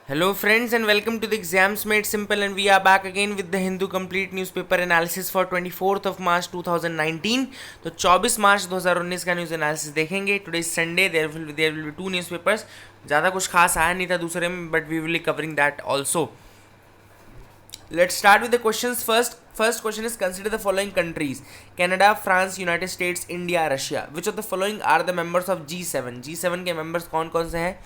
Hello friends and welcome to the Exams Made Simple, and we are back again with the Hindu Complete Newspaper Analysis for 24th of March 2019. तो 24 मार्च 2019 का news analysis देखेंगे. Today Sunday there will be two newspapers. ज़्यादा कुछ खास आया नहीं था दूसरे में, but we will be covering that also. Let's start with the questions first. First question is, consider the following countries: Canada, France, United States, India, Russia. Which of the following are the members of G7? G7 के members कौन कौन से हैं?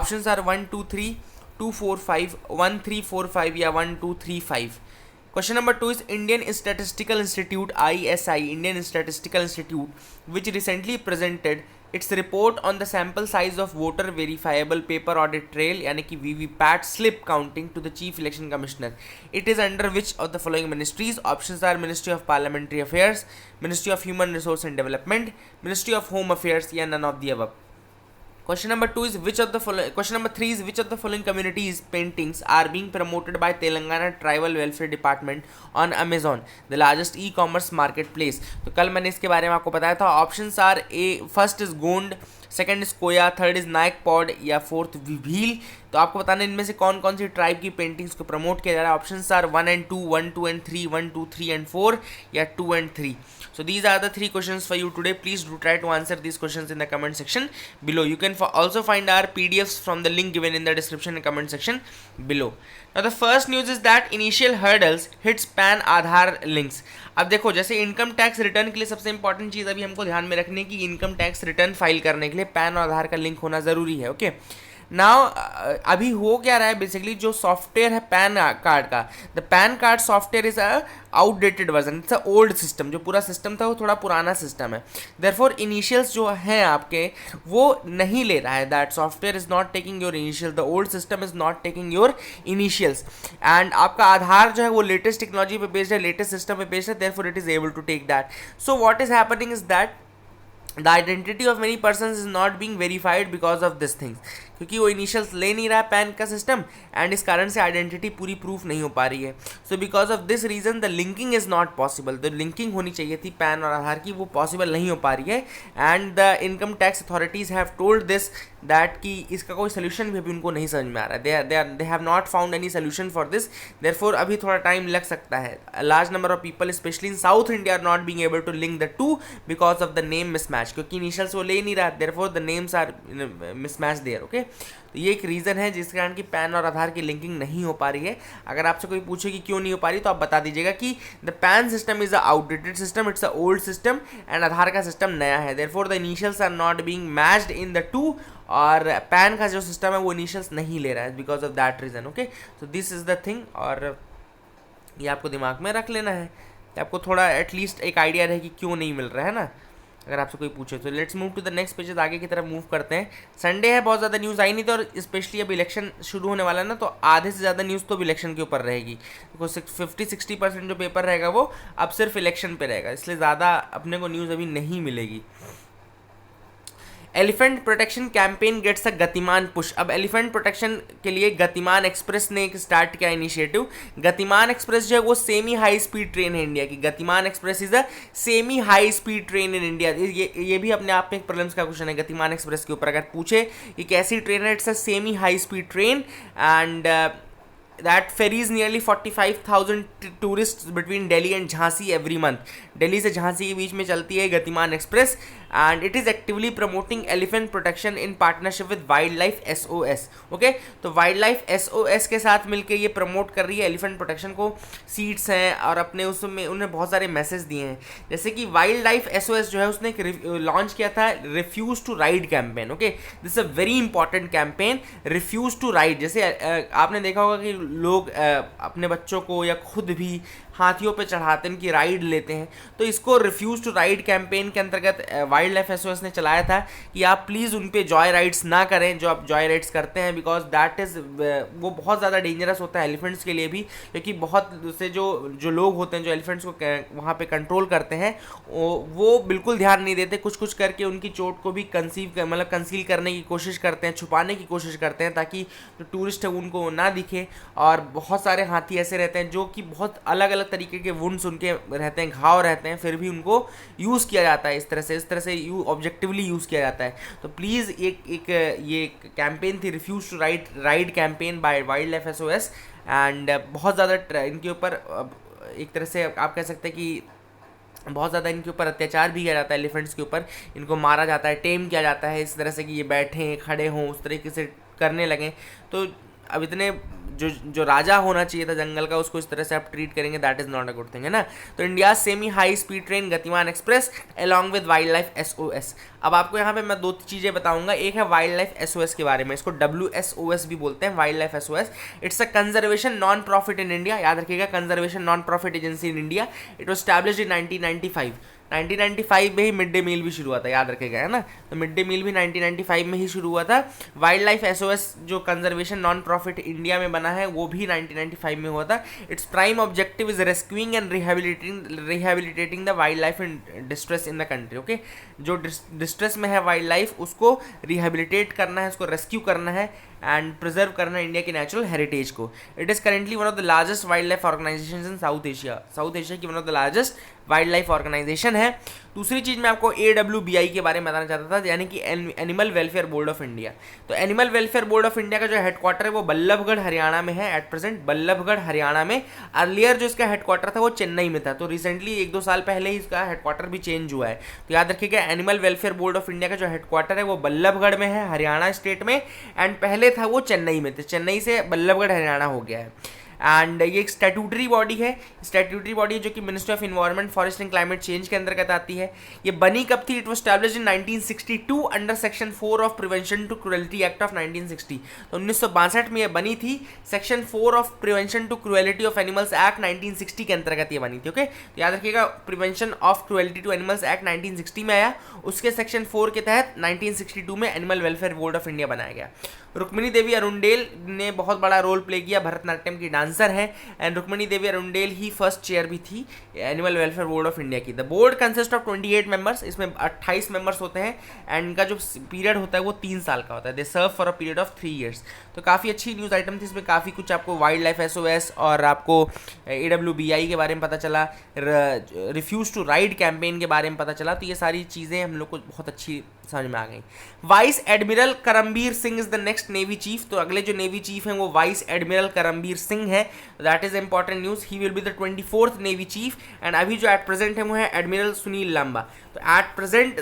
Options are 1, 2, 3, 2, 4, 5, 1, 3, 4, 5 या 1, 2, 3, 5. Question number 2 is Indian Statistical Institute ISI, Indian Statistical Institute, which recently presented its report on the sample size of voter verifiable paper audit trail यानी कि VVPAT slip counting to the Chief Election Commissioner. It is under which of the following ministries? Options are Ministry of Parliamentary Affairs, Ministry of Human Resource and Development, Ministry of Home Affairs या none of the above. Question number 2 is question number 3 is, which of the following communities paintings are being promoted by Telangana Tribal Welfare Department on Amazon, the largest e-commerce marketplace? तो कल मैंने इसके बारे में आपको बताया था. Options are A, first is Gond, second is Koya, third is Naikpod या फोर्थ विभील. तो आपको बताना इनमें से कौन कौन सी ट्राइब की पेंटिंग्स को प्रमोट किया जा रहा है. Options are 1 and 2, 1, 2 and 3, 1, 2, 3 and 4 या 2 and 3. So these are the three questions for you today. Please do try to answer these questions in the comment section below. You can also find our PDFs from the link given in the description and comment section below. Now the first news is that initial hurdles hits PAN Aadhaar links. अब देखो, जैसे income tax return के लिए सबसे important चीज़ अभी हमको ध्यान में रखनी है कि इनकम टैक्स रिटर्न फाइल करने के लिए पैन और आधार का लिंक होना ज़रूरी है. ओके, नाउ अभी हो क्या रहा है, बेसिकली जो सॉफ्टवेयर है पैन कार्ड का, the pan card software is a outdated version, it's a old system. जो पूरा सिस्टम था वो थोड़ा पुराना सिस्टम है. देयरफॉर इनिशियल्स जो हैं आपके वो नहीं ले रहा है. That software is not taking your initial, the old system is not taking your initials. And आपका आधार जो है वो लेटेस्ट टेक्नोलॉजी पे बेस्ड है, लेटेस्ट सिस्टम पे बेस्ड है. Therefore it is able to take that. So what is happening is that the identity of many persons is not being verified because of this thing, क्योंकि वो initials ले नहीं रहा है pan का system, and इस कारण से आइडेंटिटी पूरी प्रूफ नहीं हो पा रही है. So because of this reason the linking is not possible. The linking होनी चाहिए थी पैन और आधार की, वो पॉसिबल नहीं हो पा रही है. And the income tax authorities have told this that कि इसका कोई सोल्यूशन भी अभी उनको नहीं समझ में आ रहा है. They have not found any solution for this. Therefore अभी थोड़ा टाइम लग सकता है. Large number of people specially in South India are not being able to link the two because of the name mismatch, क्योंकि initials वो ले नहीं रहा. Therefore the names are mismatch there. Okay, तो ये एक रीज़न है जिसके कारण कि पैन और आधार की लिंकिंग नहीं हो पा रही है. अगर आपसे कोई पूछे कि क्यों नहीं हो पा रही तो आप बता दीजिएगा कि the PAN system is a outdated system, it's a old system, and Aadhaar का सिस्टम नया है. Therefore the initials are not being matched in the two, और पैन का जो सिस्टम है वो इनिशियल्स नहीं ले रहा है because of that reason. Okay, तो दिस इज़ द थिंग, और ये आपको दिमाग में रख लेना है कि आपको थोड़ा एटलीस्ट एक आइडिया रहे कि क्यों नहीं मिल रहा है ना, अगर आपसे कोई पूछे. तो let's move to the next pages, आगे की तरफ मूव करते हैं. संडे है, बहुत ज़्यादा न्यूज़ आई नहीं, तो और स्पेशली अब इलेक्शन शुरू होने वाला है ना, तो आधे से ज़्यादा न्यूज़ तो अब इलेक्शन के ऊपर रहेगी. देखो 50-60% जो पेपर रहेगा वो अब सिर्फ इलेक्शन पे रहेगा, इसलिए ज़्यादा अपने को न्यूज़ अभी नहीं मिलेगी. Elephant protection campaign gets a गतिमान पुश. अब एलिफेंट प्रोटेक्शन के लिए गतिमान एक्सप्रेस ने एक स्टार्ट किया इनिशिएटिव. गतिमान एक्सप्रेस जो है वो सेमी हाई स्पीड ट्रेन है इंडिया की. गतिमान express is a semi high speed train in India. ये भी अपने आप में एक प्रीलिम्स का क्वेश्चन है गतिमान एक्सप्रेस के ऊपर. अगर पूछे कि कैसी ट्रेन है, it's a semi high speed train, and that ferries nearly 45,000 tourists between Delhi and Jhansi every month. Delhi से झांसी के बीच में चलती है गतिमान express, and it is actively promoting elephant protection in partnership with wild life SOS. Okay, तो wild life SOS के साथ मिलकर ये प्रमोट कर रही है एलिफेंट प्रोटेक्शन को. सीट्स हैं और अपने उसमें उन्हें बहुत सारे मैसेज दिए हैं, जैसे कि वाइल्ड लाइफ SOS जो है उसने लॉन्च किया था refuse to ride campaign. Okay, this a very important campaign, refuse to ride. जैसे आपने देखा होगा कि लोग अपने बच्चों को या खुद भी हाथियों पे चढ़ाते हैं, इनकी राइड लेते हैं, तो इसको रिफ्यूज़ टू राइड कैंपेन के अंतर्गत वाइल्ड लाइफ SOS ने चलाया था कि आप प्लीज़ उन पे जॉय राइड्स ना करें जो आप जॉय राइड्स करते हैं, बिकॉज दैट इज़ वो बहुत ज़्यादा डेंजरस होता है एलिफेंट्स के लिए भी, क्योंकि बहुत से जो लोग होते हैं जो एलिफेंट्स को वहाँ पे कंट्रोल करते हैं वो बिल्कुल ध्यान नहीं देते, कुछ करके उनकी चोट को भी कंसील करने की कोशिश करते हैं, छुपाने की कोशिश करते हैं ताकि जो टूरिस्ट है उनको ना दिखे. और बहुत सारे हाथी ऐसे रहते हैं जो कि बहुत अलग अलग अलग तरीके के वुंड्स उनके रहते हैं, घाव रहते हैं, फिर भी उनको यूज़ किया जाता है इस तरह से ऑब्जेक्टिवली यूज़ किया जाता है। तो प्लीज़ एक ये कैंपेन थी refuse to ride campaign by wild life SOS, and बहुत ज़्यादा इनके ऊपर एक तरह से आप कह सकते हैं कि बहुत ज़्यादा इनके ऊपर अत्याचार भी किया जाता है, एलिफेंट्स के ऊपर इनको मारा जाता है, टेम किया जाता है इस तरह से कि ये बैठें खड़े हों, उस तरीके से करने लगें। तो अब इतने जो राजा होना चाहिए था जंगल का, उसको इस तरह से आप ट्रीट करेंगे, that is not a good thing, है ना। तो India semi high speed train Gatiman express along with wild life SOS। अब आपको यहाँ पे मैं 2 चीज़ें बताऊंगा। एक है वाइल्ड लाइफ SOS के बारे में, इसको WSOS भी बोलते हैं, wild life SOS। It's a conservation non profit in India, याद रखिएगा, conservation non profit agency in India. It was established इन 1995 में ही मिड डे मील भी शुरू हुआ था, याद रखेगा, है ना। तो मिड डे मील भी 1995 में ही शुरू हुआ था। वाइल्ड लाइफ SOS जो कंजर्वेशन नॉन प्रॉफिट इंडिया में बना है वो भी 1995 में हुआ था। Its prime objective is rescuing and rehabilitating the wild life in distress in the country. Okay, जो डिस्ट्रेस में है वाइल्ड लाइफ उसको रिहेबिलिटेट करना है, उसको रेस्क्यू करना है एंड प्रिजर्व करना है इंडिया की नेचुरल हेरिटेज को। It is currently one of the largest wild life organisation in South Asia की one of the largest wild life organisation है। दूसरी चीज़ मैं आपको AWBI के बारे में बताना चाहता था, यानी कि animal welfare board of India. तो animal welfare board of India का जो हेडक्वार्टर है वो बल्लभगढ़ हरियाणा में है एट प्रेजेंट, बल्लभगढ़ हरियाणा में। अर्लियर जो इसका हेडक्वार्टर था वो चेन्नई में था, तो रिसेंटली 1-2 साल पहले ही इसका हेडक्वार्टर भी चेंज हुआ है। तो याद रखिएगा, animal welfare board of India का जो हेडक्वार्टर है वो बल्लभगढ़ में है, हरियाणा स्टेट में, एंड पहले था वो चेन्नई में, तो चेन्नई से बल्लभगढ़ हरियाणा हो गया है। एंड ये एक स्टैट्यूटरी बॉडी है, जो कि ministry of environment forest and climate change के अंतर्गत आती है। ये बनी कब थी? It was established in 1962 under section 4 of prevention to cruelty act of 1960। तो 1962 में ये बनी थी, section 4 of prevention to cruelty of animals act 1960 के अंतर्गत ये बनी थी। ओके, तो याद रखिएगा, prevention of cruelty to animals act 1960 में आया, उसके सेक्शन 4 के तहत 1962 में animal welfare board of India बनाया गया। रुक्मिणी देवी अरुंडेल ने बहुत बड़ा रोल प्ले किया, भरतनाट्यम की डांसर है, एंड रुक्मिणी देवी अरुंडेल ही फर्स्ट चेयर भी थी animal welfare board of India की। The board consist of 28 members, इसमें 28 मेंबर्स होते हैं, एंड इनका जो पीरियड होता है वो 3 साल का होता है। They serve for a period of 3 years। तो काफ़ी अच्छी न्यूज़ आइटम थी, इसमें काफ़ी कुछ आपको वाइल्ड लाइफ SOS और आपको AWBI के बारे में पता चला, रिफ्यूज टू राइड कैंपेन के बारे में पता चला। तो ये सारी चीज़ें हम लोग को बहुत अच्छी समझ में आ गई। Vice admiral Karambir Singh is the next navy chief. तो अगले जो नेवी चीफ हैं वो वाइस एडमिरल करमबीर सिंह है, that is important news. He will be the 24th navy chief, and अभी जो एट प्रेजेंट है वो है एडमिरल सुनील लांबा। तो एट प्रेजेंट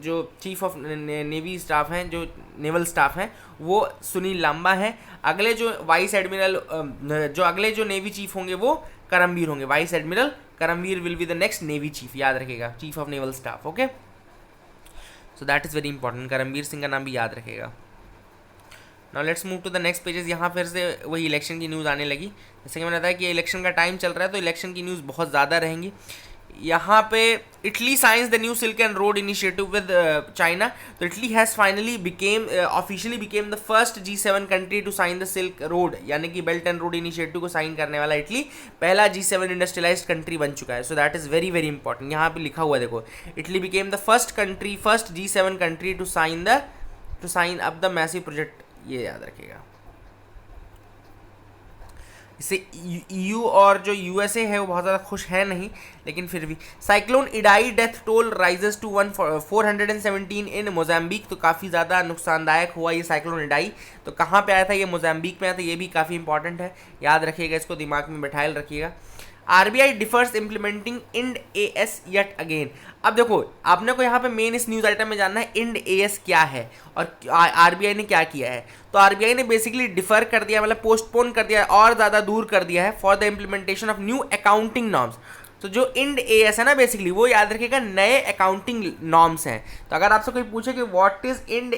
जो चीफ ऑफ नेवी स्टाफ हैं, जो नेवल स्टाफ हैं, वो सुनील लांबा है। अगले जो वाइस एडमिरल अगले जो नेवी चीफ होंगे वो करमबीर होंगे। Vice admiral Karambir will be the next navy chief, याद रखेगा, chief of naval staff. Okay, so that is very important, Karambir Singh का नाम भी याद रखेगा। Now let's move to the next pages. यहाँ फिर से वही इलेक्शन की न्यूज़ आने लगी। जैसे कि मैंने बताया कि इलेक्शन का टाइम चल रहा है, तो इलेक्शन की न्यूज़ बहुत ज़्यादा रहेंगी। यहाँ पे Italy signs the new silk and road initiative with China. तो Italy has finally officially became the first G7 country to sign the silk road, यानी कि बेल्ट एंड रोड इनिशिएटिव को साइन करने वाला इटली पहला G7 इंडस्ट्रियलाइज्ड कंट्री बन चुका है। So that is very very important. यहाँ पे लिखा हुआ है, देखो, Italy became the first G7 country to sign up the massive project, ये याद रखिएगा। इससे EU और जो USA है वो बहुत ज़्यादा खुश है नहीं, लेकिन फिर भी। Cyclone Idai death toll rises to 417 in Mozambique. तो काफ़ी ज़्यादा नुकसानदायक हुआ ये साइक्लोन इडाई। तो कहाँ पे आया था? ये मोजाम्बिक में आया था। ये भी काफ़ी इंपॉर्टेंट है, याद रखिएगा, इसको दिमाग में बैठाए रखिएगा। RBI defers implementing Ind AS yet again. अब देखो, आपने को यहाँ पे मेन इस न्यूज़ आइटम में जानना है इंड AS क्या है और RBI ने क्या किया है। तो RBI ने बेसिकली डिफर कर दिया, मतलब पोस्टपोन कर दिया और ज़्यादा दूर कर दिया है for the implementation of new accounting norms. तो जो इंड AS है ना, बेसिकली वो याद रखिएगा नए अकाउंटिंग नॉर्म्स हैं। तो अगर आपसे कोई पूछे कि what is Ind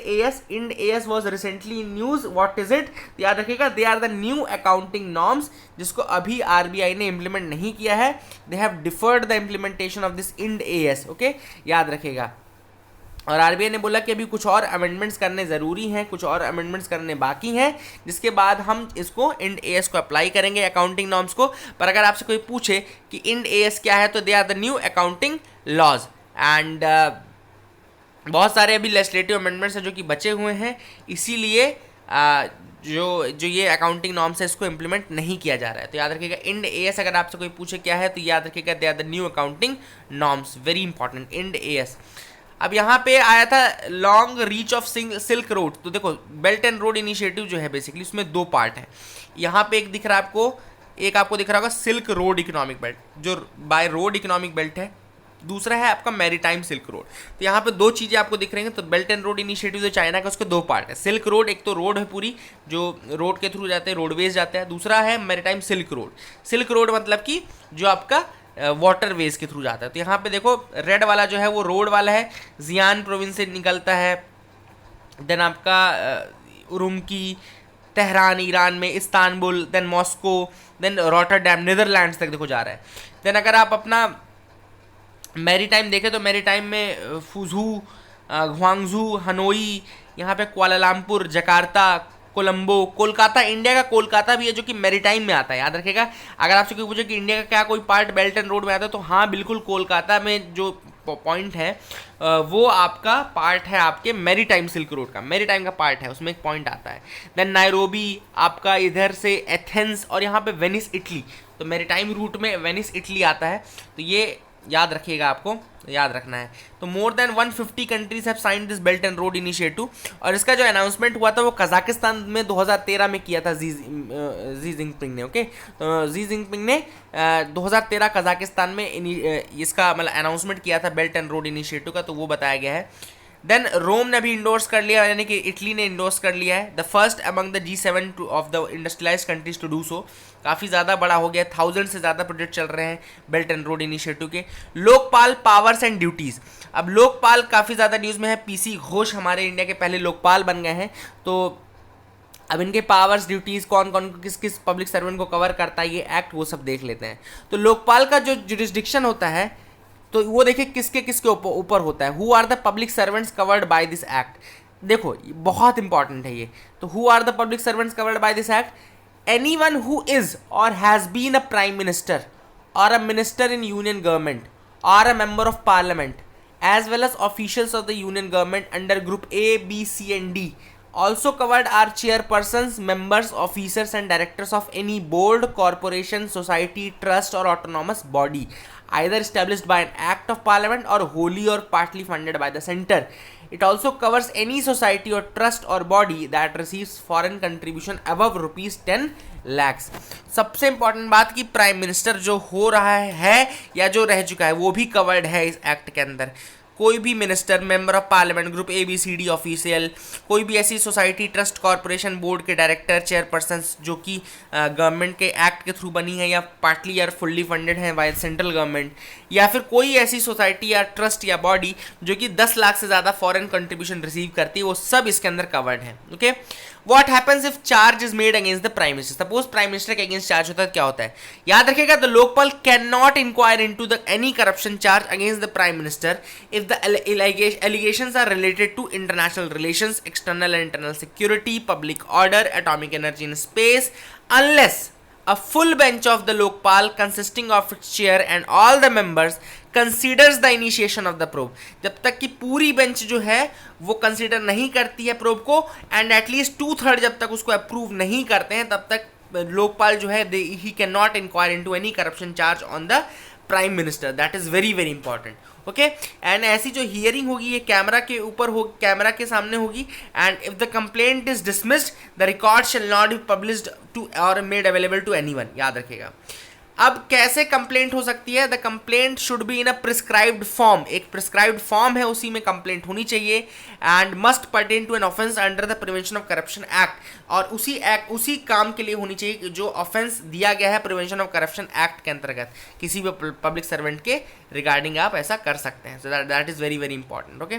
AS was recently in news, what is it, तो याद रखिएगा they are the new accounting norms, जिसको अभी RBI ने इम्प्लीमेंट नहीं किया है। They have deferred the implementation of this Ind AS। Okay, याद रखिएगा। और RBI ने बोला कि अभी कुछ और अमेंडमेंट्स करने ज़रूरी हैं, कुछ और अमेंडमेंट्स करने बाकी हैं, जिसके बाद हम इसको इंड AS को अप्लाई करेंगे, अकाउंटिंग नॉर्म्स को। पर अगर आपसे कोई पूछे कि इंड AS क्या है, तो they are the new accounting laws. And बहुत सारे अभी लेजिस्लेटिव अमेंडमेंट्स हैं जो कि बचे हुए हैं, इसीलिए जो जो ये अकाउंटिंग नॉर्म्स है इसको इम्प्लीमेंट नहीं किया जा रहा है। तो याद रखिएगा इंड एएस, अगर आपसे कोई पूछे क्या है तो याद रखिएगा they are the new accounting norms, very important, Ind AS. अब यहाँ पे आया था long reach of silk road. तो देखो बेल्ट एंड रोड इनिशिएटिव जो है बेसिकली उसमें दो पार्ट है। यहाँ पे एक दिख रहा है आपको, एक आपको दिख रहा होगा सिल्क रोड इकोनॉमिक बेल्ट, जो बाय रोड इकोनॉमिक बेल्ट है, दूसरा है आपका मैरीटाइम सिल्क रोड। तो यहाँ पे दो चीज़ें आपको दिख रही हैं। तो बेल्ट एंड रोड इनिशिएटिव जो चाइना का, उसके दो पार्ट है। सिल्क रोड, एक तो रोड है पूरी जो रोड के थ्रू जाते हैं, रोडवेज जाते हैं, दूसरा है maritime silk road. Silk road मतलब कि जो आपका वाटरवेज के थ्रू जाता है। तो यहाँ पे देखो रेड वाला जो है वो रोड वाला है, जियान प्रोविंस से निकलता है, देन आपका उरुमकी, तेहरान ईरान में, Istanbul, then Moscow, then Rotterdam Netherlands तक देखो जा रहा है। देन अगर आप अपना मैरीटाइम देखें तो मैरीटाइम में फुझू, ग्वांगझू, हनोई, यहाँ पे Kuala Lumpur, Jakarta, Colombo, Kolkata, India का कोलकाता भी है जो कि मैरीटाइम में आता है। याद रखिएगा अगर आपसे कोई पूछे कि इंडिया का क्या कोई पार्ट बेल्ट एंड रोड में आता है तो हाँ बिल्कुल, कोलकाता में जो पॉइंट है वो आपका पार्ट है आपके मैरीटाइम सिल्क रोड का, मैरीटाइम का पार्ट है, उसमें एक पॉइंट आता है। देन नायरोबी आपका इधर से एथेंस, और यहाँ पे वेनिस इटली। तो मैरीटाइम रूट में वेनिस इटली आता है। तो ये याद रखिएगा, आपको याद रखना है। तो more than 150 countries have signed this belt and road initiative. और इसका जो अनाउंसमेंट हुआ था वो कजाकिस्तान में 2013 में किया था जी जिनपिंग ने। ओके, तो जी जिनपिंग ने 2013 कजाकिस्तान में इसका मतलब अनाउंसमेंट किया था बेल्ट एंड रोड इनिशिएटिव का, तो वो बताया गया है। देन रोम ने भी इंडोर्स कर लिया, यानी कि इटली ने इंडोर्स कर लिया है। The first among the G7 of the industrialize countries to do so. काफ़ी ज़्यादा बड़ा हो गया, 1000 से ज़्यादा प्रोजेक्ट चल रहे हैं बेल्ट एंड रोड इनिशिएटिव के। Lokpal powers and duties. अब लोकपाल काफ़ी ज़्यादा न्यूज़ में है, पीसी घोष हमारे इंडिया के पहले लोकपाल बन गए हैं। तो अब इनके पावर्स, ड्यूटीज़, कौन कौन किस किस पब्लिक सर्वेंट को कवर करता है ये एक्ट, वो सब देख लेते हैं। तो लोकपाल का जो जुरिस्डिक्शन होता है तो वो देखिए किसके किसके ऊपर होता है। Who are the public servants covered by this act. देखो बहुत इंपॉर्टेंट है ये। तो who are the public servants covered by this act? Anyone who is और has been a prime minister और a minister in union government और a member of parliament as well as officials of the union government under group A, B, C and D. Also covered are chairpersons, members, officers and directors of any board, corporation, society, trust or autonomous body either established by an act of parliament or wholly or partly funded by the center. It also covers any society or trust or body that receives foreign contribution above rupees 10 lakhs. सबसे important बात कि prime minister जो हो रहा है या जो रह चुका है वो भी कवर्ड है इस एक्ट के अंदर। कोई भी minister, member of parliament, group A B C D official, कोई भी ऐसी सोसाइटी, ट्रस्ट, कॉरपोरेशन, बोर्ड के डायरेक्टर, चेयरपर्सन जो कि गवर्नमेंट के एक्ट के थ्रू बनी है या पार्टली या फुल्ली फंडेड है बाय सेंट्रल गवर्नमेंट, या फिर कोई ऐसी सोसाइटी या ट्रस्ट या बॉडी जो कि 10 लाख से ज़्यादा फॉरेन कंट्रीब्यूशन रिसीव करती है, वो सब इसके अंदर कवर्ड है। Okay, what happens if charge is made against the prime minister? Suppose prime minister के अगेंस्ट चार्ज होता है, क्या होता है? याद रखिएगा, the Lokpal can not inquire into the any corruption charge against the prime minister if the allegations are related to international relations, external and internal security, public order, atomic energy in space, unless a full bench of the Lokpal consisting of its chair and all the members considers the initiation of the probe. जब तक कि पूरी bench जो है वो consider नहीं करती है प्रोब को, एंड एटलीस्ट 2/3 जब तक उसको अप्रूव नहीं करते हैं, तब तक लोकपाल जो है ही can not inquire into any corruption charge on the prime minister. That is very very important. Okay, and ऐसी जो हियरिंग होगी ये कैमरा के ऊपर हो, कैमरा के सामने होगी। And if the complaint is dismissed the record shall not be published to और मेड अवेलेबल टू एनीवन। याद रखिएगा। अब कैसे कंप्लेंट हो सकती है? The complaint should be in a prescribed form. एक प्रिस्क्राइब्ड फॉर्म है, उसी में कंप्लेंट होनी चाहिए। And must pertain to an offence under the prevention of corruption act, और उसी काम के लिए होनी चाहिए जो ऑफेंस दिया गया है प्रिवेंशन ऑफ करप्शन एक्ट के अंतर्गत। किसी भी पब्लिक सर्वेंट के रिगार्डिंग आप ऐसा कर सकते हैं। So that is very very important. Okay,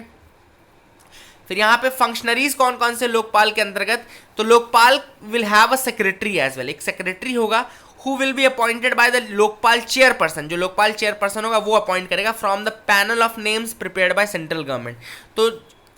फिर यहाँ पे फंक्शनरीज कौन कौन से लोकपाल के अंतर्गत? तो Lokpal will have a secretary as well. एक सेक्रेटरी होगा who will be appointed by the Lokpal chairperson. जो लोकपाल चेयरपर्सन होगा वो अपॉइंट करेगा from the panel of names prepared by central government. तो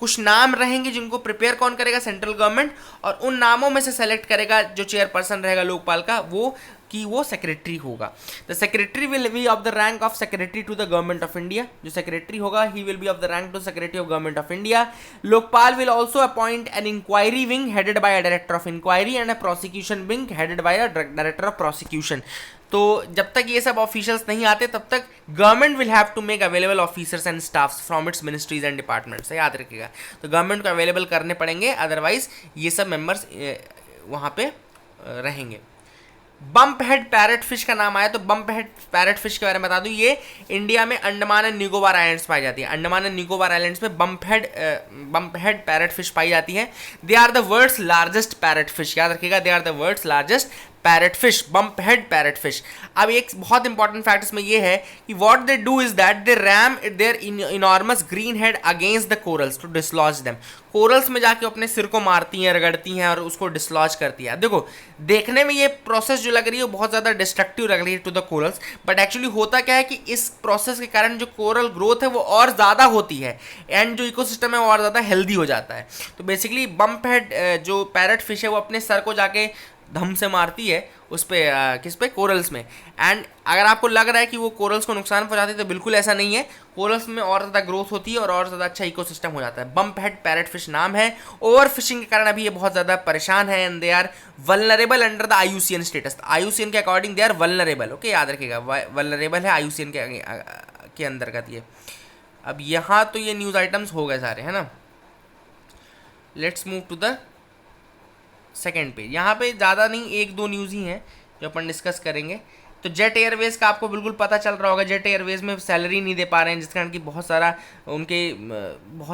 कुछ नाम रहेंगे जिनको प्रिपेयर कौन करेगा? सेंट्रल गवर्नमेंट, और उन नामों में से सेलेक्ट करेगा जो चेयरपर्सन रहेगा लोकपाल का, वो कि वो सेक्रेटरी होगा। The secretary will be of the rank of secretary to the government of India. जो सेक्रेटरी होगा he will be of the rank to secretary of government of India. Lokpal will also appoint an inquiry wing headed by a director of inquiry and a prosecution wing headed by a director of prosecution. तो जब तक ये सब officials नहीं आते तब तक government will have to make available officers and staffs from its ministries and departments. याद रखिएगा, तो गवर्नमेंट को अवेलेबल करने पड़ेंगे, अदरवाइज ये सब मेंबर्स वहाँ पे रहेंगे। बम्प हेड पैरेट फिश का नाम आया, तो बम्प हेड पैरेट फिश के बारे में बता दूं, ये इंडिया में अंडमान एंड निकोबार आइलैंड्स पाई जाती है। अंडमान एंड निकोबार आइलैंड्स में बम्प हेड पैरेट फिश पाई जाती है। They are the world's largest parrot fish. याद रखिएगा, they are the world's largest parrot fish, bump head parrot fish. अब एक बहुत इंपॉर्टेंट फैक्ट इसमें ये है कि what they do is that they ram their enormous green head against the corals to dislodge them. Corals में जाके अपने सिर को मारती हैं, रगड़ती हैं और उसको डिसलॉज करती है। देखो, देखने में ये प्रोसेस जो लग रही है वो बहुत ज़्यादा डिस्ट्रक्टिव लग रही है to the corals, but actually होता क्या है कि इस प्रोसेस के कारण जो कोरल ग्रोथ है वो और ज़्यादा होती है एंड जो इकोसिस्टम है वो और ज़्यादा हेल्दी हो जाता है। तो बेसिकली बम्प हेड जो पैरेट फिश है वो अपने सर को जाके धम से मारती है उस पे, किस पे, कोरल्स में। एंड अगर आपको लग रहा है कि वो कोरल्स को नुकसान पहुंचाती है तो बिल्कुल ऐसा नहीं है। कोरल्स में और ज़्यादा ग्रोथ होती है और ज़्यादा अच्छा इकोसिस्टम हो जाता है। बम्प हेड पैरेट फिश नाम है। ओवर फिशिंग के कारण अभी ये बहुत ज़्यादा परेशान है and they are vulnerable under the IUCN status. IUCN के according they are vulnerable. Okay, याद रखिएगा, वल्नरेबल है IUCN के अंतर्गत ये। अब यहाँ तो ये न्यूज़ आइटम्स हो गए सारे, है ना। Let's move to the second page. यहाँ पे ज़्यादा नहीं, एक दो न्यूज़ ही हैं जो अपन डिस्कस करेंगे। तो जेट एयरवेज़ का आपको बिल्कुल पता चल रहा होगा, जेट एयरवेज़ में सैलरी नहीं दे पा रहे हैं जिस कारण कि बहुत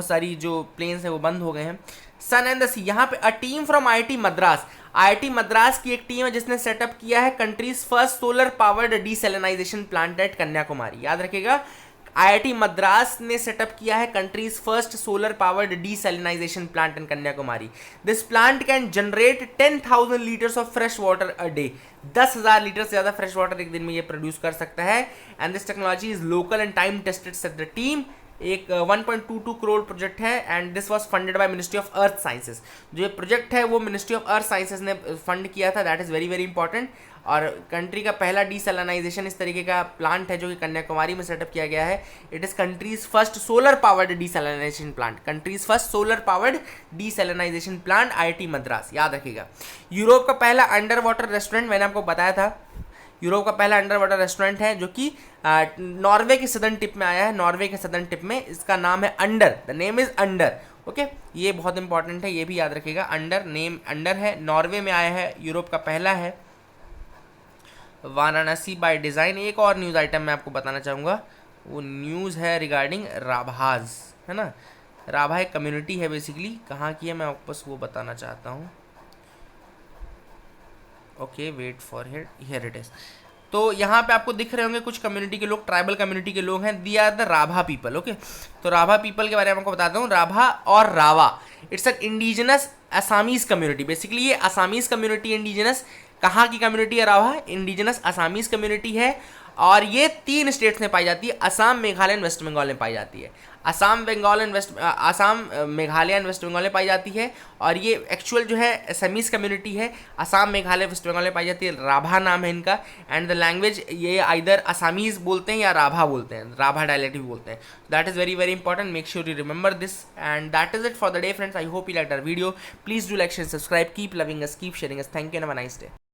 सारी जो प्लेन्स हैं वो बंद हो गए हैं। सन एंड द सी, यहाँ पे a team from IIT Madras, IIT Madras की एक टीम है जिसने सेटअप किया है country's first solar powered desalination plant at Kanyakumari. याद रखिएगा, IIT मद्रास ने सेटअप किया है country's first solar powered desalination plant in Kanyakumari. This plant can generate 10,000 litres of fresh water a day. 10,000 litre से ज़्यादा फ्रेश वाटर एक दिन में ये प्रोड्यूस कर सकता है। And this technology is local and time tested said the team. एक 1.22 करोड़ प्रोजेक्ट है and this was funded by ministry of earth sciences. जो ये प्रोजेक्ट है वो मिनिस्ट्री ऑफ अर्थ साइंसेज ने फंड किया था। That is very very important. और कंट्री का पहला डीसैलिनाइजेशन इस तरीके का प्लांट है जो कि कन्याकुमारी में सेटअप किया गया है। It is country's first solar powered desalination plant, country's first solar powered desalination plant, IIT Madras. याद रखिएगा। यूरोप का पहला अंडर वाटर रेस्टोरेंट, मैंने आपको बताया था, यूरोप का पहला अंडर वाटर रेस्टोरेंट है जो कि नॉर्वे के सदर्न टिप में आया है। नॉर्वे के सदर्न टिप में इसका नाम है under, the name is under. Okay, ये बहुत इंपॉर्टेंट है, ये भी याद रखिएगा। अंडर, नेम अंडर है, नॉर्वे में आया है, यूरोप का पहला है। Varanasi by design. एक और न्यूज़ आइटम मैं आपको बताना चाहूँगा, वो न्यूज़ है रिगार्डिंग राभाज, है ना। राभा एक कम्युनिटी है बेसिकली, कहाँ की है मैं आपको बस वो बताना चाहता हूँ। Okay, wait for here it is. तो यहाँ पे आपको दिख रहे होंगे कुछ कम्युनिटी के लोग, ट्राइबल कम्युनिटी के लोग हैं। They are the Rabha people. Okay, तो राभा पीपल के बारे में आपको बताता हूँ। राभा और Rava, it's an indigenous Assamese community. Basically ये असामीज़ कम्युनिटी, इंडिजिनस कहाँ की कम्युनिटी है राभा? इंडिजिनस असामीज़ कम्युनिटी है और ये 3 स्टेट्स में पाई जाती है, असम, मेघालय एंड वेस्ट बंगाल में पाई जाती है। असम, मेघालय एंड वेस्ट बंगाल में पाई जाती है और ये एक्चुअल जो है असमीज़ कम्युनिटी है, असम, मेघालय, वेस्ट बंगाल में पाई जाती है। राभा नाम है इनका एंड द लैंग्वेज ये आइदर असमीज़ बोलते हैं या राभा बोलते हैं, राभा डायलेक्ट भी बोलते हैं। That is very very important, make sure you remember this and that is it for the day friends. I hope you like our video. Please do like, share, subscribe, keep loving us, keep sharing us. Thank you and have a nice day.